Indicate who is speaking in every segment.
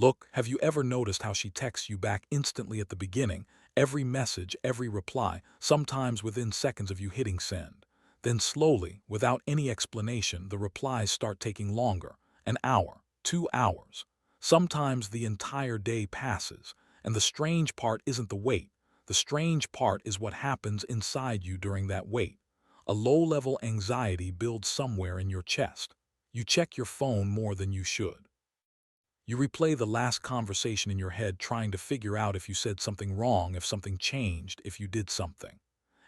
Speaker 1: Look, have you ever noticed how she texts you back instantly at the beginning, every message, every reply, sometimes within seconds of you hitting send? Then slowly, without any explanation, the replies start taking longer, an hour, 2 hours. Sometimes the entire day passes, and the strange part isn't the wait. The strange part is what happens inside you during that wait. A low-level anxiety builds somewhere in your chest. You check your phone more than you should. You replay the last conversation in your head trying to figure out if you said something wrong, if something changed, if you did something.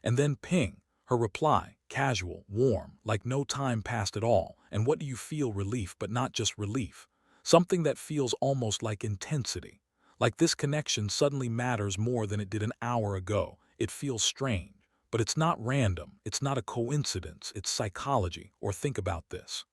Speaker 1: And then ping, her reply, casual, warm, like no time passed at all. And what do you feel? Relief, but not just relief. Something that feels almost like intensity. Like this connection suddenly matters more than it did an hour ago. It feels strange. But it's not random. It's not a coincidence. It's psychology. Or think about this.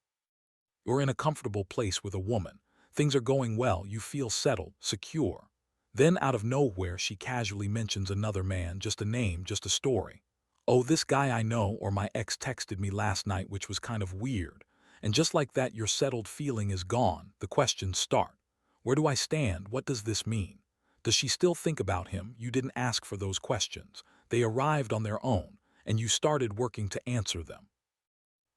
Speaker 1: You're in a comfortable place with a woman. Things are going well, you feel settled, secure. Then out of nowhere she casually mentions another man, just a name, just a story. Oh, this guy I know, or my ex texted me last night, which was kind of weird. And just like that, your settled feeling is gone. The questions start. Where do I stand? What does this mean? Does she still think about him? You didn't ask for those questions. They arrived on their own, and you started working to answer them.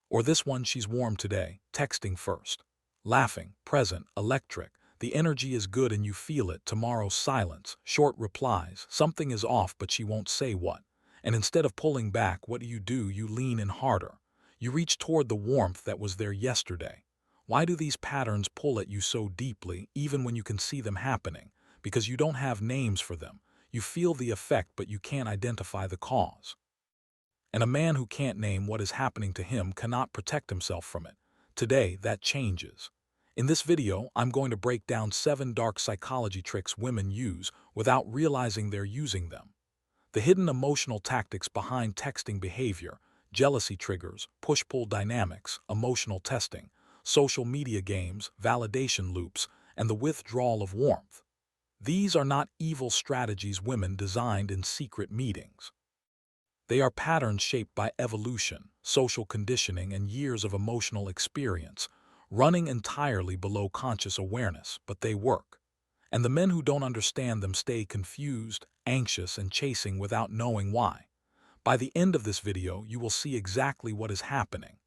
Speaker 1: Or this one, she's warm today, texting first. Laughing, present, electric. The energy is good and you feel it. Tomorrow, silence, short replies. Something is off, but she won't say what. And instead of pulling back, what do? You lean in harder. You reach toward the warmth that was there yesterday. Why do these patterns pull at you so deeply, even when you can see them happening? Because you don't have names for them. You feel the effect, but you can't identify the cause. And a man who can't name what is happening to him cannot protect himself from it. Today, that changes. In this video, I'm going to break down 7 dark psychology tricks women use without realizing they're using them. The hidden emotional tactics behind texting behavior, jealousy triggers, push-pull dynamics, emotional testing, social media games, validation loops, and the withdrawal of warmth. These are not evil strategies women designed in secret meetings. They are patterns shaped by evolution, social conditioning, and years of emotional experience, running entirely below conscious awareness, but they work. And the men who don't understand them stay confused, anxious, and chasing without knowing why. By the end of this video, you will see exactly what is happening.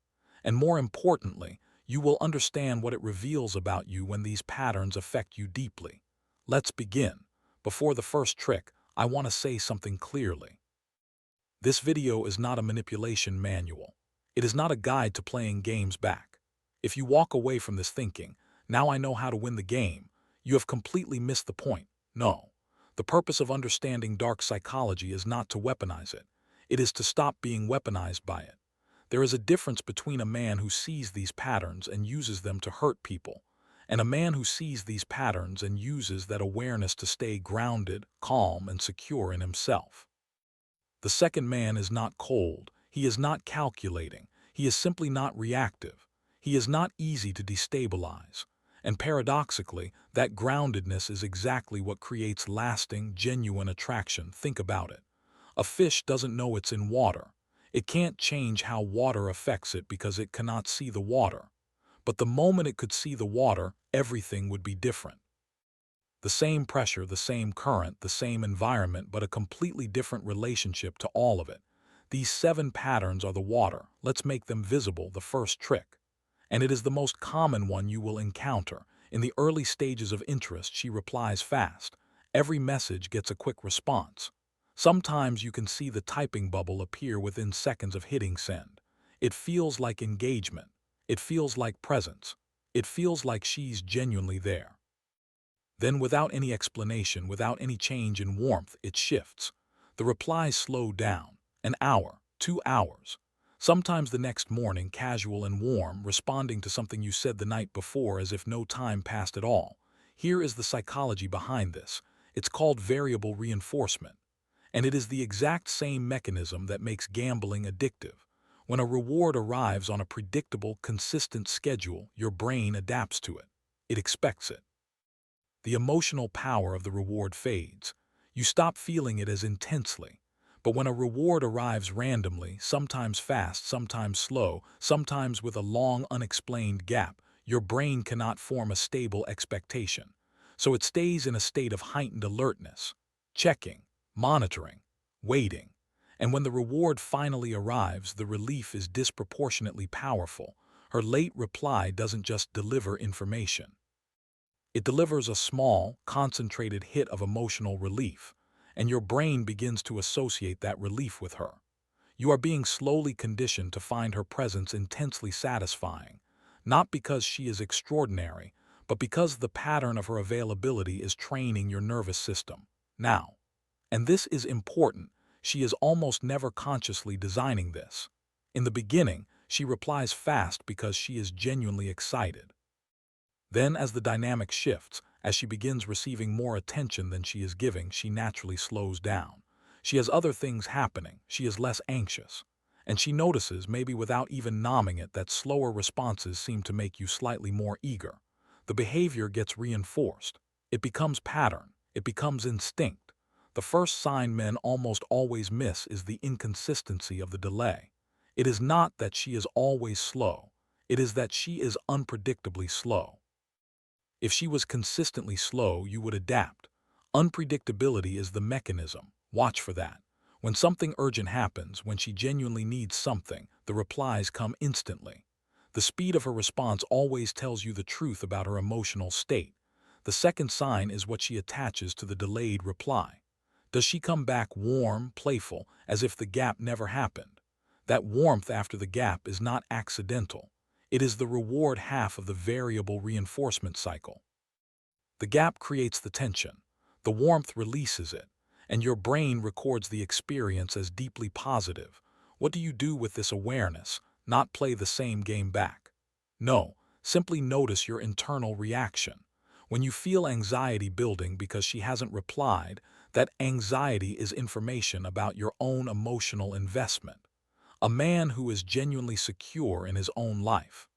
Speaker 1: And more importantly, you will understand what it reveals about you when these patterns affect you deeply. Let's begin. Before the first trick, I want to say something clearly. This video is not a manipulation manual. It is not a guide to playing games back. If you walk away from this thinking, now I know how to win the game, you have completely missed the point. No. The purpose of understanding dark psychology is not to weaponize it. It is to stop being weaponized by it. There is a difference between a man who sees these patterns and uses them to hurt people, and a man who sees these patterns and uses that awareness to stay grounded, calm, and secure in himself. The second man is not cold, he is not calculating, he is simply not reactive, he is not easy to destabilize. And paradoxically, that groundedness is exactly what creates lasting, genuine attraction. Think about it. A fish doesn't know it's in water. It can't change how water affects it because it cannot see the water. But the moment it could see the water, everything would be different. The same pressure, the same current, the same environment, but a completely different relationship to all of it. These 7 patterns are the water. Let's make them visible, the first trick. And it is the most common one you will encounter. In the early stages of interest, she replies fast. Every message gets a quick response. Sometimes you can see the typing bubble appear within seconds of hitting send. It feels like engagement. It feels like presence. It feels like she's genuinely there. Then, without any explanation, without any change in warmth, it shifts. The replies slow down. An hour, 2 hours. Sometimes the next morning, casual and warm, responding to something you said the night before as if no time passed at all. Here is the psychology behind this. It's called variable reinforcement. And it is the exact same mechanism that makes gambling addictive. When a reward arrives on a predictable, consistent schedule, your brain adapts to it. It expects it. The emotional power of the reward fades. You stop feeling it as intensely. But when a reward arrives randomly, sometimes fast, sometimes slow, sometimes with a long, unexplained gap, your brain cannot form a stable expectation. so it stays in a state of heightened alertness, checking, monitoring, waiting. And when the reward finally arrives, the relief is disproportionately powerful. Her late reply doesn't just deliver information. It delivers a small, concentrated hit of emotional relief, and your brain begins to associate that relief with her. You are being slowly conditioned to find her presence intensely satisfying, not because she is extraordinary, but because the pattern of her availability is training your nervous system. Now, and this is important, she is almost never consciously designing this. In the beginning, she replies fast because she is genuinely excited. Then, as the dynamic shifts, as she begins receiving more attention than she is giving, she naturally slows down. She has other things happening, she is less anxious. And she notices, maybe without even nomming it, that slower responses seem to make you slightly more eager. The behavior gets reinforced. It becomes pattern. It becomes instinct. The first sign men almost always miss is the inconsistency of the delay. It is not that she is always slow. It is that she is unpredictably slow. If she was consistently slow, you would adapt. Unpredictability is the mechanism. Watch for that. When something urgent happens, when she genuinely needs something, the replies come instantly. The speed of her response always tells you the truth about her emotional state. The second sign is what she attaches to the delayed reply. Does she come back warm, playful, as if the gap never happened? That warmth after the gap is not accidental. It is the reward half of the variable reinforcement cycle. The gap creates the tension. The warmth releases it, and your brain records the experience as deeply positive. What do you do with this awareness? Not play the same game back. No, simply notice your internal reaction. When you feel anxiety building because she hasn't replied, that anxiety is information about your own emotional investment. A man who is genuinely secure in his own life,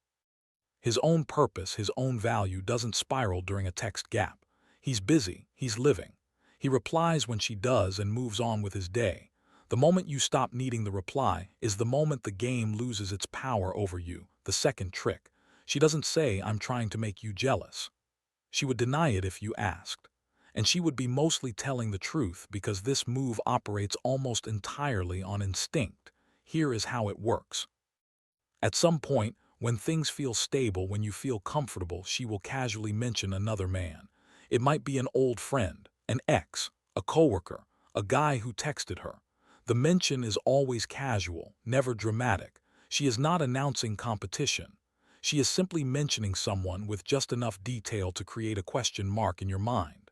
Speaker 1: his own purpose, his own value doesn't spiral during a text gap. He's busy, he's living. He replies when she does and moves on with his day. The moment you stop needing the reply is the moment the game loses its power over you. The second trick. She doesn't say, "I'm trying to make you jealous." She would deny it if you asked. And she would be mostly telling the truth because this move operates almost entirely on instinct. Here is how it works. At some point, when things feel stable, when you feel comfortable, she will casually mention another man. It might be an old friend, an ex, a coworker, a guy who texted her. The mention is always casual, never dramatic. She is not announcing competition. She is simply mentioning someone with just enough detail to create a question mark in your mind.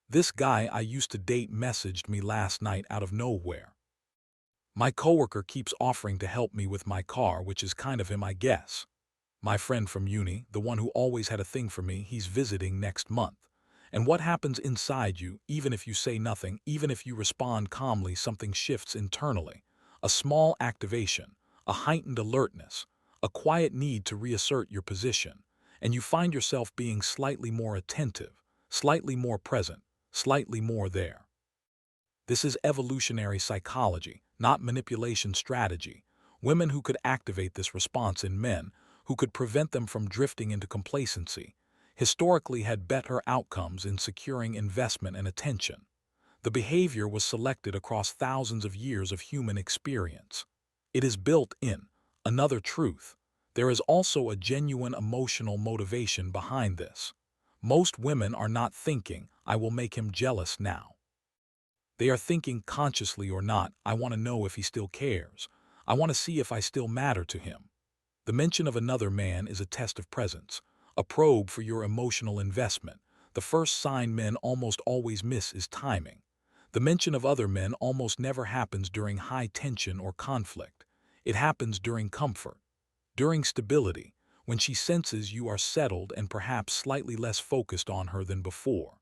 Speaker 1: This guy I used to date messaged me last night out of nowhere. My coworker keeps offering to help me with my car, which is kind of him, I guess. My friend from uni, the one who always had a thing for me, he's visiting next month. And what happens inside you, even if you say nothing, even if you respond calmly, something shifts internally. A small activation, a heightened alertness, a quiet need to reassert your position. And you find yourself being slightly more attentive, slightly more present, slightly more there. This is evolutionary psychology, not manipulation strategy. Women who could activate this response in men, who could prevent them from drifting into complacency, historically had better outcomes in securing investment and attention. The behavior was selected across thousands of years of human experience. It is built in. Another truth. There is also a genuine emotional motivation behind this. Most women are not thinking, "I will make him jealous now." They are thinking, consciously or not, "I want to know if he still cares. I want to see if I still matter to him." The mention of another man is a test of presence, a probe for your emotional investment. The first sign men almost always miss is timing. The mention of other men almost never happens during high tension or conflict. It happens during comfort, during stability, when she senses you are settled and perhaps slightly less focused on her than before.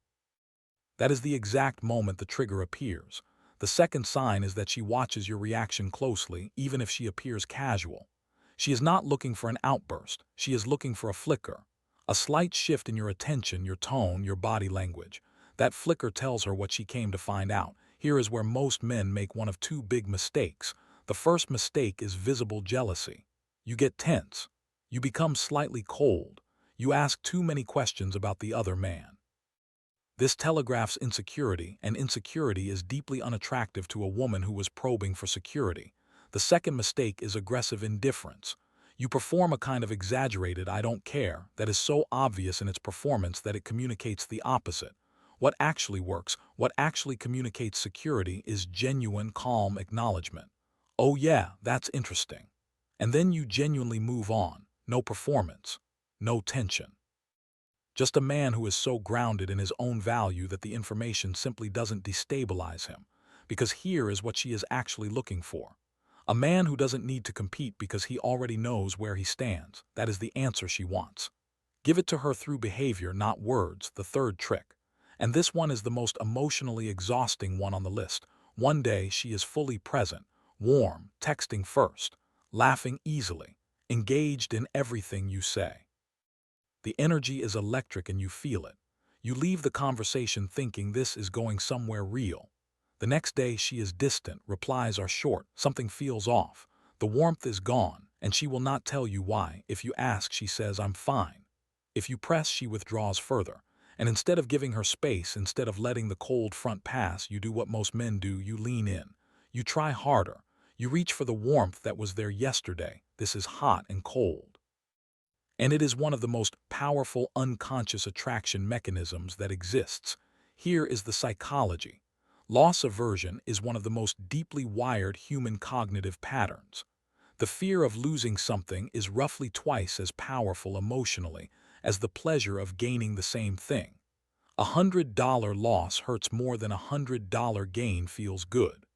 Speaker 1: That is the exact moment the trigger appears. The second sign is that she watches your reaction closely, even if she appears casual. She is not looking for an outburst. She is looking for a flicker. A slight shift in your attention, your tone, your body language. That flicker tells her what she came to find out. Here is where most men make one of two big mistakes. The first mistake is visible jealousy. You get tense. You become slightly cold. You ask too many questions about the other man. This telegraphs insecurity, and insecurity is deeply unattractive to a woman who was probing for security. The second mistake is aggressive indifference. You perform a kind of exaggerated "I don't care" that is so obvious in its performance that it communicates the opposite. What actually works, what actually communicates security, is genuine, calm acknowledgement. "Oh yeah, that's interesting." And then you genuinely move on. No performance. No tension. Just a man who is so grounded in his own value that the information simply doesn't destabilize him. Because here is what she is actually looking for. A man who doesn't need to compete because he already knows where he stands. That is the answer she wants. Give it to her through behavior, not words, the third trick. And this one is the most emotionally exhausting one on the list. One day she is fully present, warm, texting first, laughing easily, engaged in everything you say. The energy is electric and you feel it. You leave the conversation thinking this is going somewhere real. The next day she is distant, replies are short, something feels off. The warmth is gone, and she will not tell you why. If you ask, she says, "I'm fine." If you press, she withdraws further. And instead of giving her space, instead of letting the cold front pass, you do what most men do, you lean in. You try harder. You reach for the warmth that was there yesterday. This is hot and cold. And it is one of the most powerful unconscious attraction mechanisms that exists. Here is the psychology. Loss aversion is one of the most deeply wired human cognitive patterns. The fear of losing something is roughly twice as powerful emotionally as the pleasure of gaining the same thing. $100 loss hurts more than $100 gain feels good.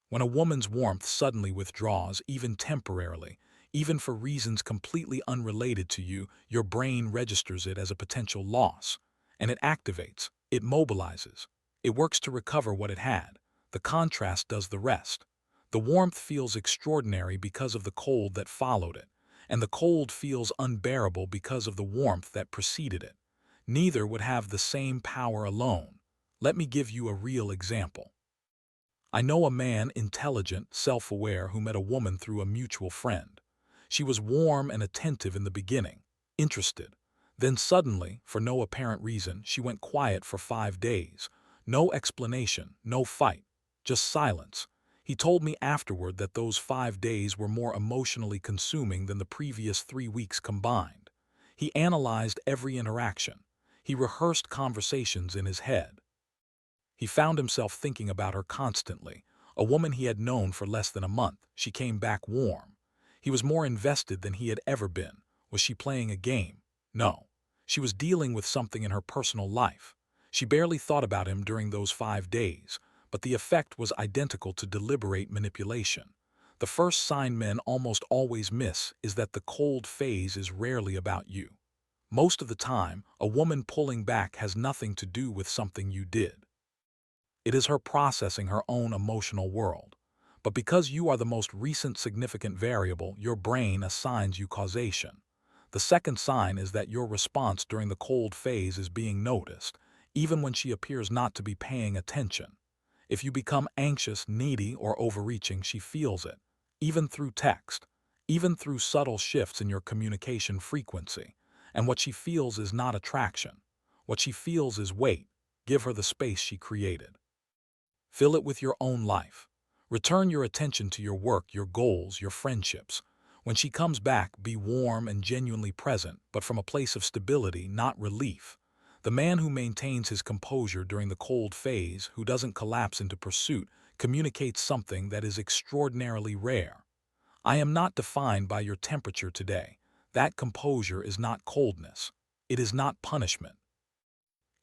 Speaker 1: When a woman's warmth suddenly withdraws, even temporarily, even for reasons completely unrelated to you, your brain registers it as a potential loss. And it activates, it mobilizes, it works to recover what it had. The contrast does the rest. The warmth feels extraordinary because of the cold that followed it, and the cold feels unbearable because of the warmth that preceded it. Neither would have the same power alone. Let me give you a real example. I know a man, intelligent, self-aware, who met a woman through a mutual friend. She was warm and attentive in the beginning, interested. Then suddenly, for no apparent reason, she went quiet for 5 days. No explanation, no fight, just silence. He told me afterward that those 5 days were more emotionally consuming than the previous 3 weeks combined. He analyzed every interaction. He rehearsed conversations in his head. He found himself thinking about her constantly. A woman he had known for less than a month. She came back warm. He was more invested than he had ever been. Was she playing a game? No. She was dealing with something in her personal life. She barely thought about him during those 5 days, but the effect was identical to deliberate manipulation. The first sign men almost always miss is that the cold phase is rarely about you. Most of the time, a woman pulling back has nothing to do with something you did. It is her processing her own emotional world. But because you are the most recent significant variable, your brain assigns you causation. The second sign is that your response during the cold phase is being noticed, even when she appears not to be paying attention. If you become anxious, needy, or overreaching, she feels it, even through text, even through subtle shifts in your communication frequency. And what she feels is not attraction. What she feels is weight. Give her the space she created. Fill it with your own life. Return your attention to your work, your goals, your friendships. When she comes back, be warm and genuinely present, but from a place of stability, not relief. The man who maintains his composure during the cold phase, who doesn't collapse into pursuit, communicates something that is extraordinarily rare. I am not defined by your temperature today. That composure is not coldness. It is not punishment.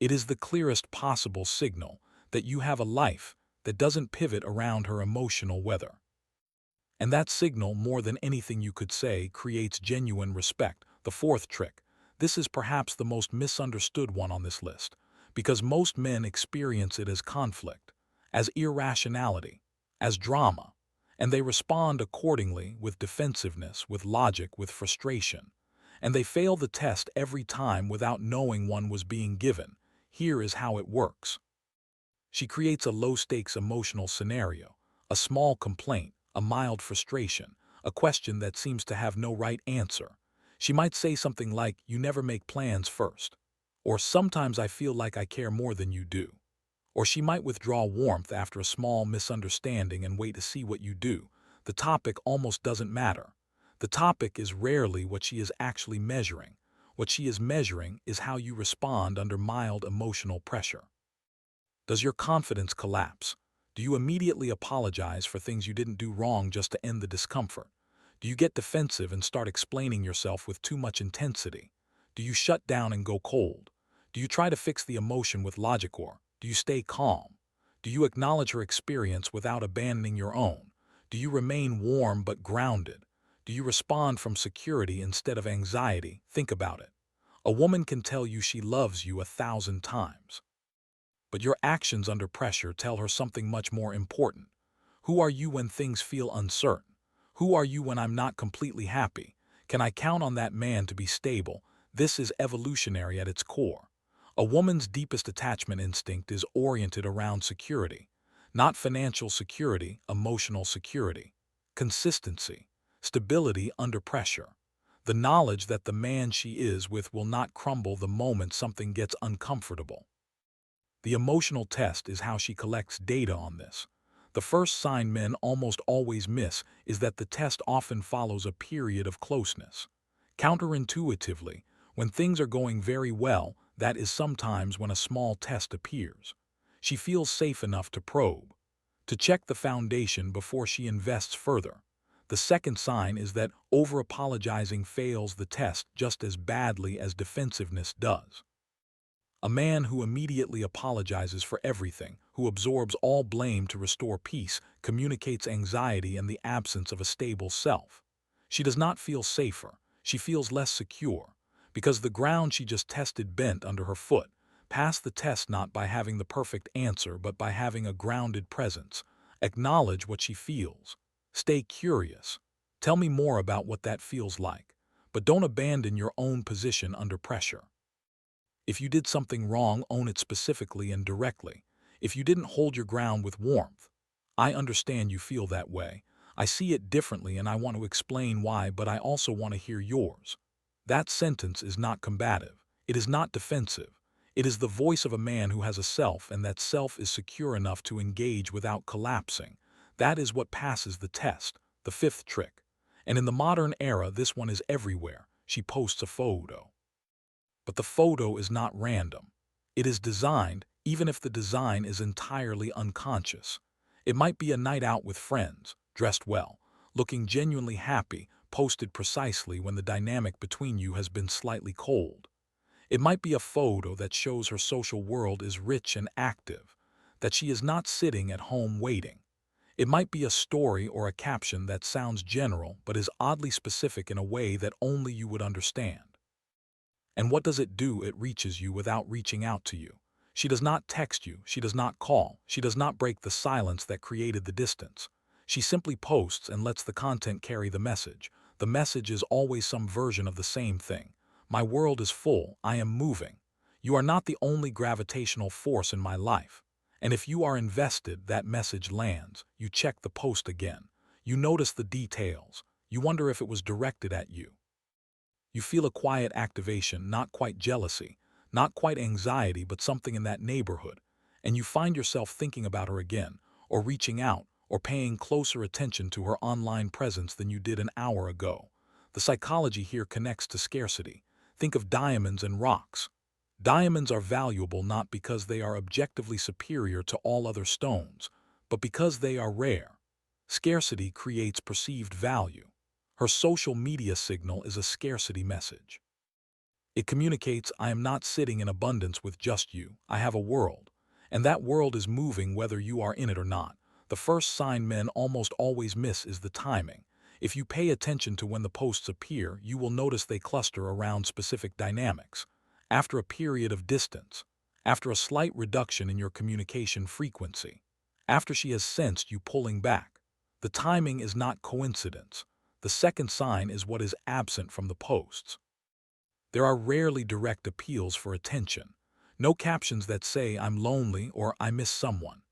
Speaker 1: It is the clearest possible signal that you have a life that doesn't pivot around her emotional weather. And that signal, more than anything you could say, creates genuine respect. The fourth trick. This is perhaps the most misunderstood one on this list, because most men experience it as conflict, as irrationality, as drama, and they respond accordingly with defensiveness, with logic, with frustration. And they fail the test every time without knowing one was being given. Here is how it works. She creates a low-stakes emotional scenario, a small complaint, a mild frustration, a question that seems to have no right answer. She might say something like, "You never make plans first," Or sometimes I feel like I care more than you do. Or she might withdraw warmth after a small misunderstanding and wait to see what you do. The topic almost doesn't matter. The topic is rarely what she is actually measuring. What she is measuring is how you respond under mild emotional pressure. Does your confidence collapse? Do you immediately apologize for things you didn't do wrong just to end the discomfort? Do you get defensive and start explaining yourself with too much intensity? Do you shut down and go cold? Do you try to fix the emotion with logic, or do you stay calm? Do you acknowledge her experience without abandoning your own? Do you remain warm but grounded? Do you respond from security instead of anxiety? Think about it. A woman can tell you she loves you 1,000 times. But your actions under pressure tell her something much more important. Who are you when things feel uncertain? Who are you when I'm not completely happy? Can I count on that man to be stable? This is evolutionary at its core. A woman's deepest attachment instinct is oriented around security. Not financial security, emotional security. Consistency. Stability under pressure. The knowledge that the man she is with will not crumble the moment something gets uncomfortable. The emotional test is how she collects data on this. The first sign men almost always miss is that the test often follows a period of closeness. Counterintuitively, when things are going very well, that is sometimes when a small test appears. She feels safe enough to probe, to check the foundation before she invests further. The second sign is that over-apologizing fails the test just as badly as defensiveness does. A man who immediately apologizes for everything, who absorbs all blame to restore peace, communicates anxiety and the absence of a stable self. She does not feel safer, she feels less secure, because the ground she just tested bent under her foot. Pass the test not by having the perfect answer, but by having a grounded presence. Acknowledge what she feels. Stay curious. Tell me more about what that feels like. But don't abandon your own position under pressure. If you did something wrong, own it specifically and directly. If you didn't hold your ground with warmth, I understand you feel that way. I see it differently and I want to explain why, but I also want to hear yours. That sentence is not combative. It is not defensive. It is the voice of a man who has a self, and that self is secure enough to engage without collapsing. That is what passes the test, the fifth trick. And in the modern era, this one is everywhere. She posts a photo. But the photo is not random. It is designed, even if the design is entirely unconscious. It might be a night out with friends, dressed well, looking genuinely happy, posted precisely when the dynamic between you has been slightly cold. It might be a photo that shows her social world is rich and active, that she is not sitting at home waiting. It might be a story or a caption that sounds general but is oddly specific in a way that only you would understand. And what does it do? It reaches you without reaching out to you. She does not text you, she does not call, she does not break the silence that created the distance. She simply posts and lets the content carry the message. The message is always some version of the same thing. My world is full, I am moving. You are not the only gravitational force in my life. And if you are invested, that message lands. You check the post again. You notice the details. You wonder if it was directed at you. You feel a quiet activation, not quite jealousy, not quite anxiety, but something in that neighborhood. And you find yourself thinking about her again, or reaching out, or paying closer attention to her online presence than you did an hour ago. The psychology here connects to scarcity. Think of diamonds and rocks. Diamonds are valuable not because they are objectively superior to all other stones, but because they are rare. Scarcity creates perceived value. Her social media signal is a scarcity message. It communicates, I am not sitting in abundance with just you, I have a world. And that world is moving whether you are in it or not. The first sign men almost always miss is the timing. If you pay attention to when the posts appear, you will notice they cluster around specific dynamics. After a period of distance, after a slight reduction in your communication frequency, after she has sensed you pulling back. The timing is not coincidence. The second sign is what is absent from the posts. There are rarely direct appeals for attention. No captions that say, I'm lonely or I miss someone.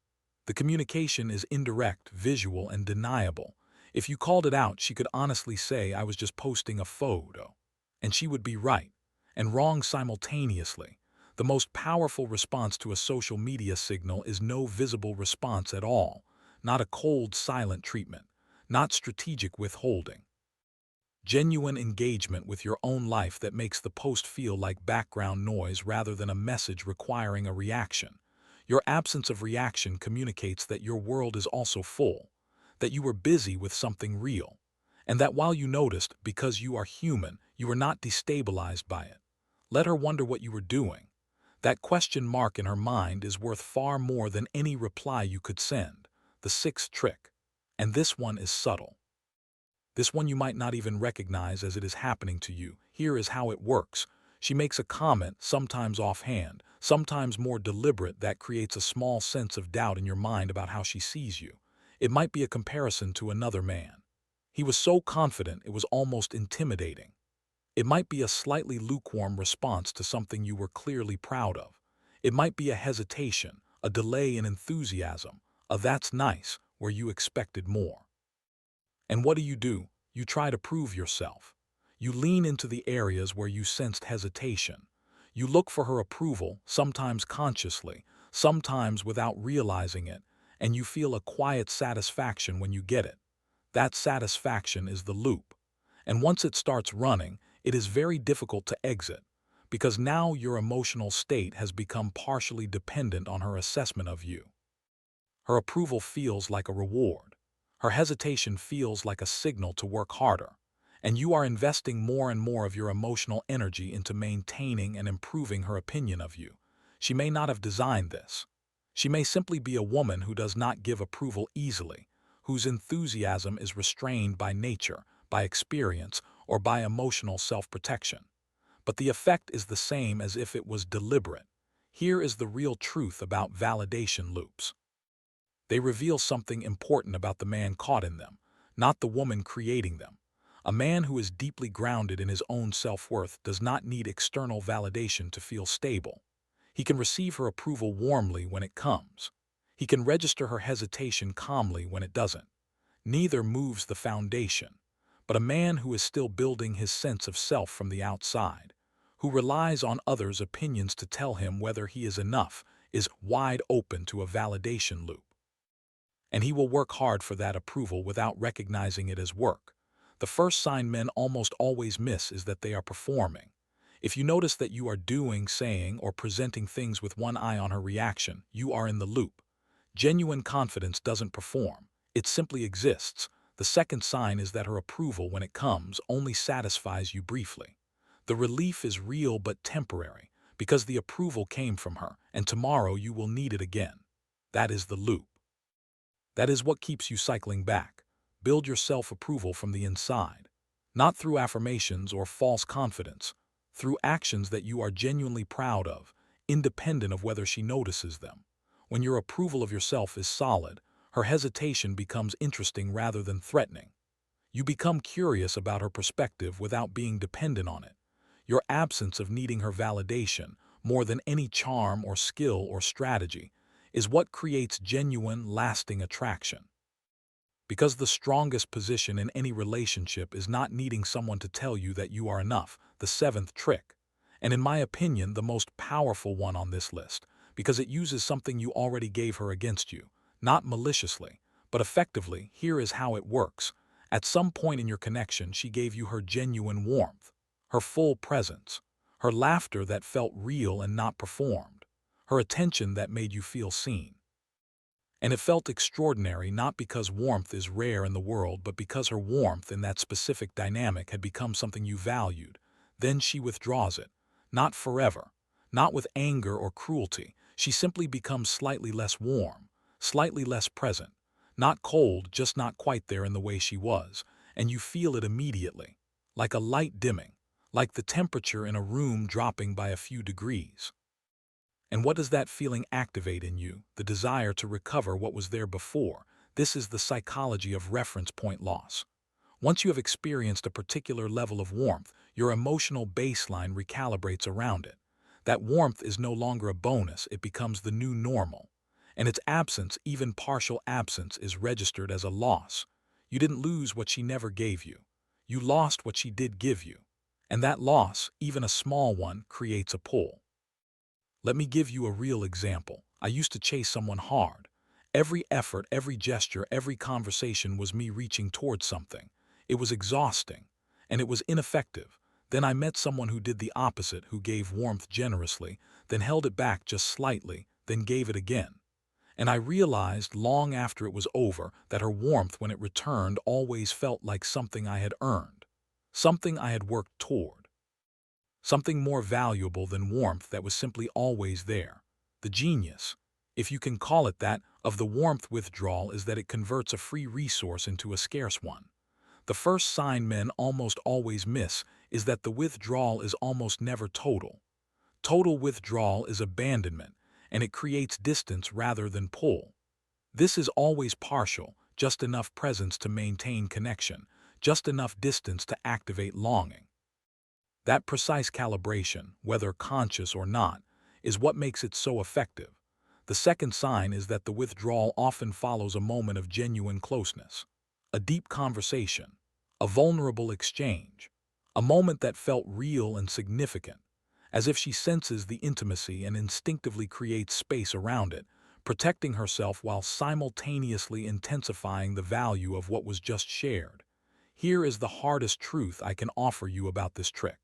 Speaker 1: The communication is indirect, visual, and deniable. If you called it out, she could honestly say, I was just posting a photo. And she would be right and wrong simultaneously. The most powerful response to a social media signal is no visible response at all, not a cold, silent treatment, not strategic withholding. Genuine engagement with your own life that makes the post feel like background noise rather than a message requiring a reaction. Your absence of reaction communicates that your world is also full, that you were busy with something real, and that while you noticed, because you are human, you were not destabilized by it. Let her wonder what you were doing. That question mark in her mind is worth far more than any reply you could send. The sixth trick. And this one is subtle. This one you might not even recognize as it is happening to you. Here is how it works. She makes a comment, sometimes offhand, sometimes more deliberate, that creates a small sense of doubt in your mind about how she sees you. It might be a comparison to another man. He was so confident it was almost intimidating. It might be a slightly lukewarm response to something you were clearly proud of. It might be a hesitation, a delay in enthusiasm, a "that's nice" where you expected more. And what do? You try to prove yourself. You lean into the areas where you sensed hesitation. You look for her approval, sometimes consciously, sometimes without realizing it, and you feel a quiet satisfaction when you get it. That satisfaction is the loop. And once it starts running, it is very difficult to exit, because now your emotional state has become partially dependent on her assessment of you. Her approval feels like a reward. Her hesitation feels like a signal to work harder. And you are investing more and more of your emotional energy into maintaining and improving her opinion of you. She may not have designed this. She may simply be a woman who does not give approval easily, whose enthusiasm is restrained by nature, by experience, or by emotional self-protection. But the effect is the same as if it was deliberate. Here is the real truth about validation loops. They reveal something important about the man caught in them, not the woman creating them. A man who is deeply grounded in his own self-worth does not need external validation to feel stable. He can receive her approval warmly when it comes. He can register her hesitation calmly when it doesn't. Neither moves the foundation. But a man who is still building his sense of self from the outside, who relies on others' opinions to tell him whether he is enough, is wide open to a validation loop. And he will work hard for that approval without recognizing it as work. The first sign men almost always miss is that they are performing. If you notice that you are doing, saying, or presenting things with one eye on her reaction, you are in the loop. Genuine confidence doesn't perform. It simply exists. The second sign is that her approval, when it comes, only satisfies you briefly. The relief is real but temporary, because the approval came from her, and tomorrow you will need it again. That is the loop. That is what keeps you cycling back. Build your self-approval from the inside. Not through affirmations or false confidence, through actions that you are genuinely proud of, independent of whether she notices them. When your approval of yourself is solid, her hesitation becomes interesting rather than threatening. You become curious about her perspective without being dependent on it. Your absence of needing her validation, more than any charm or skill or strategy, is what creates genuine, lasting attraction. Because the strongest position in any relationship is not needing someone to tell you that you are enough, the seventh trick, and in my opinion the most powerful one on this list, because it uses something you already gave her against you, not maliciously, but effectively. Here is how it works. At some point in your connection, she gave you her genuine warmth, her full presence, her laughter that felt real and not performed, her attention that made you feel seen. And it felt extraordinary not because warmth is rare in the world, but because her warmth in that specific dynamic had become something you valued. Then she withdraws it. Not forever. Not with anger or cruelty. She simply becomes slightly less warm, slightly less present. Not cold, just not quite there in the way she was. And you feel it immediately. Like a light dimming. Like the temperature in a room dropping by a few degrees. And what does that feeling activate in you? The desire to recover what was there before. This is the psychology of reference point loss. Once you have experienced a particular level of warmth, your emotional baseline recalibrates around it. That warmth is no longer a bonus, it becomes the new normal. And its absence, even partial absence, is registered as a loss. You didn't lose what she never gave you. You lost what she did give you. And that loss, even a small one, creates a pull. Let me give you a real example. I used to chase someone hard. Every effort, every gesture, every conversation was me reaching towards something. It was exhausting, and it was ineffective. Then I met someone who did the opposite, who gave warmth generously, then held it back just slightly, then gave it again. And I realized long after it was over that her warmth, when it returned, always felt like something I had earned, something I had worked toward, something more valuable than warmth that was simply always there. The genius, if you can call it that, of the warmth withdrawal is that it converts a free resource into a scarce one. The first sign men almost always miss is that the withdrawal is almost never total. Total withdrawal is abandonment, and it creates distance rather than pull. This is always partial, just enough presence to maintain connection, just enough distance to activate longing. That precise calibration, whether conscious or not, is what makes it so effective. The second sign is that the withdrawal often follows a moment of genuine closeness, a deep conversation, a vulnerable exchange, a moment that felt real and significant, as if she senses the intimacy and instinctively creates space around it, protecting herself while simultaneously intensifying the value of what was just shared. Here is the hardest truth I can offer you about this trick.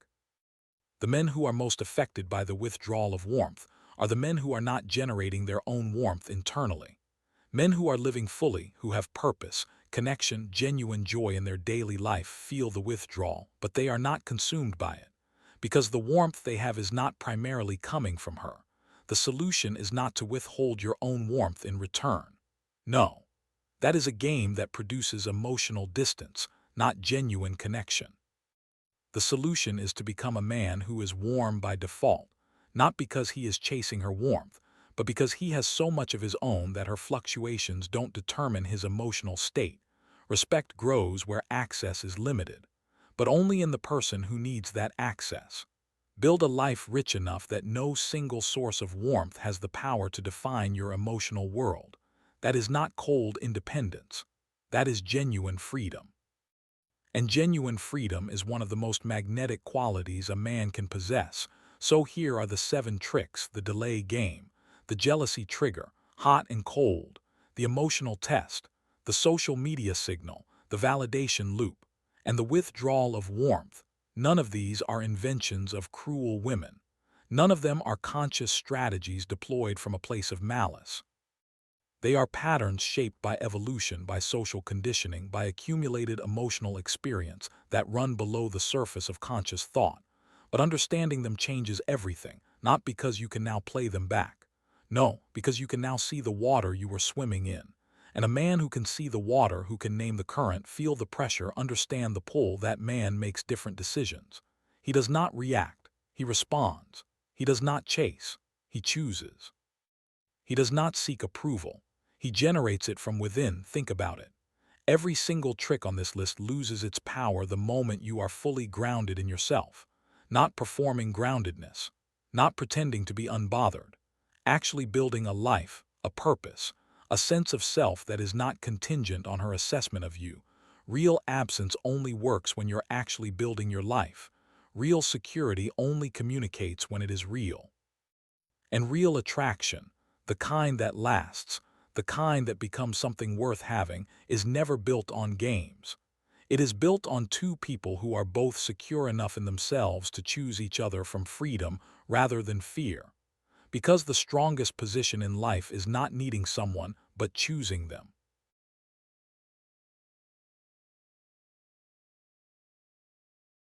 Speaker 1: The men who are most affected by the withdrawal of warmth are the men who are not generating their own warmth internally. Men who are living fully, who have purpose, connection, genuine joy in their daily life feel the withdrawal, but they are not consumed by it. Because the warmth they have is not primarily coming from her. The solution is not to withhold your own warmth in return. No. That is a game that produces emotional distance, not genuine connection. The solution is to become a man who is warm by default, not because he is chasing her warmth, but because he has so much of his own that her fluctuations don't determine his emotional state. Respect grows where access is limited, but only in the person who needs that access. Build a life rich enough that no single source of warmth has the power to define your emotional world. That is not cold independence. That is genuine freedom. And genuine freedom is one of the most magnetic qualities a man can possess. So here are the 7 tricks: the delay game, the jealousy trigger, hot and cold, the emotional test, the social media signal, the validation loop, and the withdrawal of warmth. None of these are inventions of cruel women. None of them are conscious strategies deployed from a place of malice. They are patterns shaped by evolution, by social conditioning, by accumulated emotional experience that run below the surface of conscious thought. But understanding them changes everything, not because you can now play them back. No, because you can now see the water you were swimming in. And a man who can see the water, who can name the current, feel the pressure, understand the pull, that man makes different decisions. He does not react. He responds. He does not chase. He chooses. He does not seek approval. He generates it from within. Think about it. Every single trick on this list loses its power the moment you are fully grounded in yourself. Not performing groundedness. Not pretending to be unbothered. Actually building a life, a purpose, a sense of self that is not contingent on her assessment of you. Real absence only works when you're actually building your life. Real security only communicates when it is real. And real attraction, the kind that lasts, the kind that becomes something worth having, is never built on games. It is built on 2 people who are both secure enough in themselves to choose each other from freedom rather than fear. Because the strongest position in life is not needing someone, but choosing them.